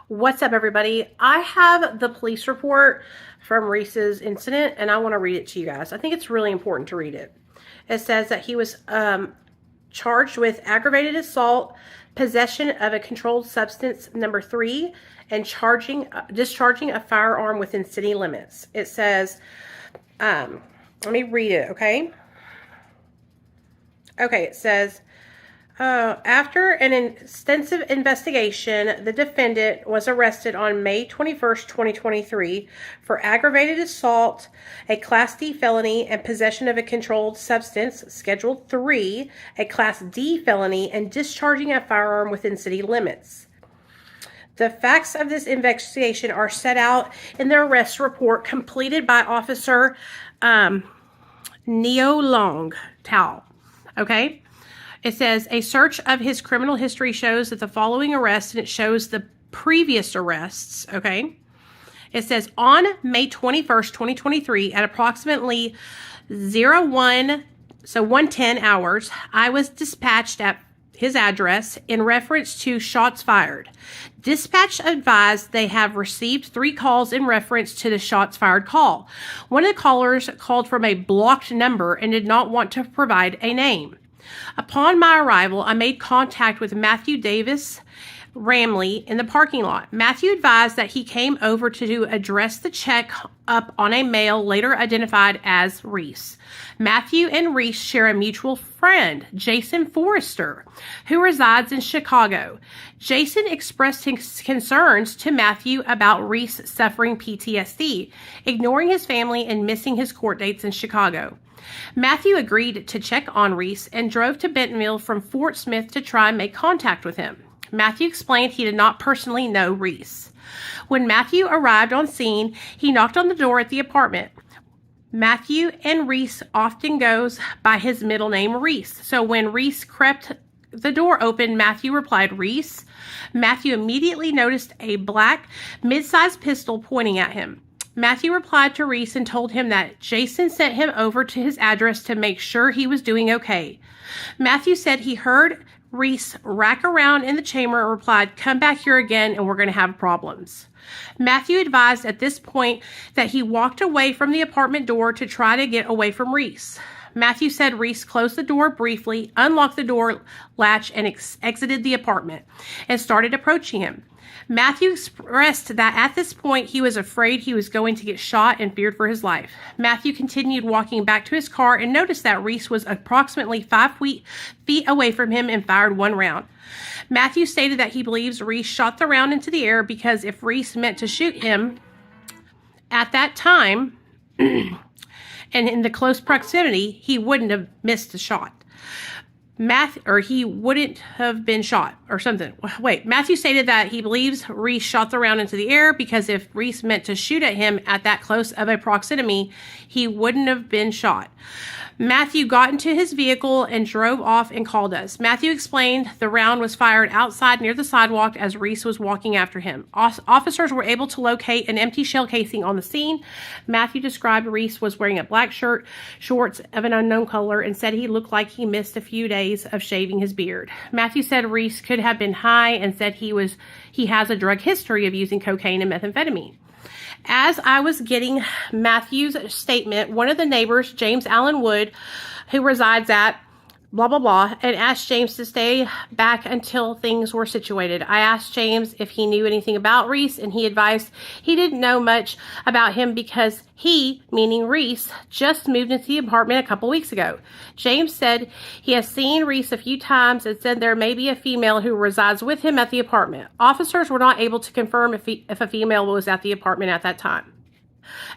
What's up, everybody? I have the police report from Reese's incident, and I want to read it to you guys. I think it's really important to read it. It says that he was charged with aggravated assault, possession of a controlled substance number 3, and discharging a firearm within city limits. It says, let me read it, okay? Okay, it says, after an extensive investigation, the defendant was arrested on May 21st, 2023 for aggravated assault, a Class D felony, and possession of a controlled substance, Schedule 3, a Class D felony, and discharging a firearm within city limits. The facts of this investigation are set out in the arrest report completed by Officer Neo Long Tao. Okay? It says, a search of his criminal history shows that the following arrests, and it shows the previous arrests, okay? It says, on May 21st, 2023, at approximately 1:10 hours, I was dispatched at his address in reference to shots fired. Dispatch advised they have received 3 calls in reference to the shots fired call. One of the callers called from a blocked number and did not want to provide a name. Upon my arrival, I made contact with Matthew Davis Ramley in the parking lot. Matthew advised that he came over to address the check up on a male later identified as Reese. Matthew and Reese share a mutual friend, Jason Forrester, who resides in Chicago. Jason expressed his concerns to Matthew about Reese suffering PTSD, ignoring his family and missing his court dates in Chicago. Matthew agreed to check on Reese and drove to Bentonville from Fort Smith to try and make contact with him. Matthew explained he did not personally know Reese. When Matthew arrived on scene, he knocked on the door at the apartment. Matthew and Reese often goes by his middle name, Reese. So when Reese crept the door open, Matthew replied, Reese. Matthew immediately noticed a black mid-sized pistol pointing at him. Matthew replied to Reese and told him that Jason sent him over to his address to make sure he was doing okay. Matthew said he heard Reese rack around in the chamber and replied, come back here again and we're going to have problems. Matthew advised at this point that he walked away from the apartment door to try to get away from Reese. Matthew said Reese closed the door briefly, unlocked the door latch, and exited the apartment and started approaching him. Matthew expressed that at this point he was afraid he was going to get shot and feared for his life. Matthew continued walking back to his car and noticed that Reese was approximately 5 feet away from him and fired 1 round. Matthew stated that he believes Reese shot the round into the air because if Reese meant to shoot him at that time and in the close proximity, he wouldn't have missed the shot. He wouldn't have been shot or something. Wait, Matthew stated that he believes Reese shot the round into the air because if Reese meant to shoot at him at that close of a proximity, he wouldn't have been shot. Matthew got into his vehicle and drove off and called us. Matthew explained the round was fired outside near the sidewalk as Reese was walking after him. Officers were able to locate an empty shell casing on the scene. Matthew described Reese was wearing a black shirt, shorts of an unknown color, and said he looked like he missed a few days of shaving his beard. Matthew said Reese could have been high and said he has a drug history of using cocaine and methamphetamine. As I was getting Matthew's statement, one of the neighbors, James Allen Wood, who resides at blah, blah, blah, and asked James to stay back until things were situated. I asked James if he knew anything about Reese, and he advised he didn't know much about him because he, meaning Reese, just moved into the apartment a couple weeks ago. James said he has seen Reese a few times and said there may be a female who resides with him at the apartment. Officers were not able to confirm if a female was at the apartment at that time.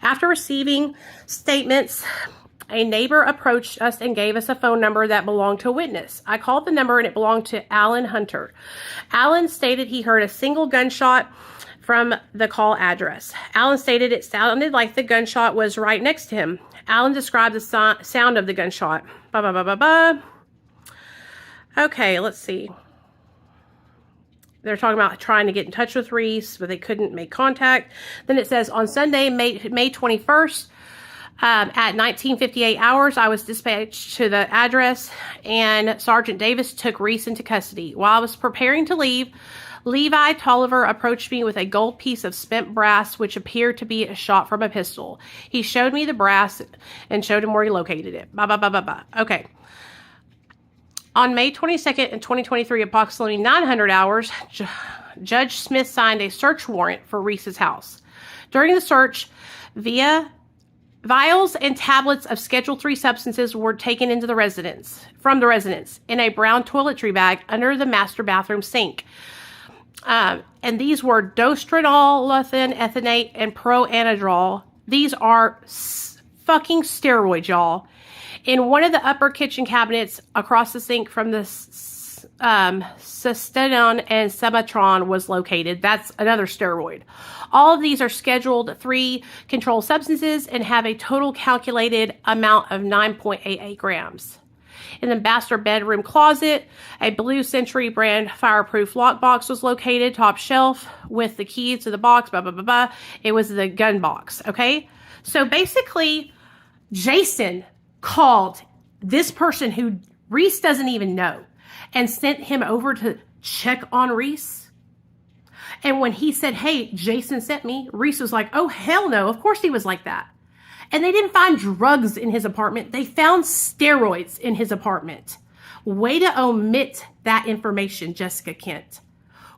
After receiving statements, a neighbor approached us and gave us a phone number that belonged to a witness. I called the number and it belonged to Alan Hunter. Alan stated he heard a single gunshot from the call address. Alan stated it sounded like the gunshot was right next to him. Alan described the sound of the gunshot. Okay, let's see. They're talking about trying to get in touch with Reese, but they couldn't make contact. Then it says, on Sunday, May 21st, at 19:58 hours, I was dispatched to the address, and Sergeant Davis took Reese into custody. While I was preparing to leave, Levi Tolliver approached me with a gold piece of spent brass, which appeared to be a shot from a pistol. He showed me the brass and showed him where he located it. Okay. On May 22nd in 2023, approximately 900 hours, Judge Smith signed a search warrant for Reese's house. During the search, vials and tablets of Schedule III substances were taken from the residence in a brown toiletry bag under the master bathroom sink. And these were dostranolithin ethanate and proanadrol. These are fucking steroids, y'all. In one of the upper kitchen cabinets across the sink from the Sustanon and Sematron was located. That's another steroid. All of these are Scheduled III controlled substances and have a total calculated amount of 9.88 grams. In the master bedroom closet, a Blue Century brand fireproof lockbox was located, top shelf, with the keys to the box, It was the gun box, okay? So basically, Jason called this person who Reese doesn't even know and sent him over to check on Reese. And when he said, hey, Jason sent me, Reese was like, oh, hell no. Of course he was like that. And they didn't find drugs in his apartment. They found steroids in his apartment. Way to omit that information, Jessica Kent.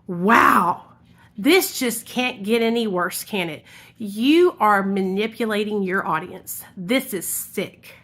Wow. This just can't get any worse, can it? You are manipulating your audience. This is sick.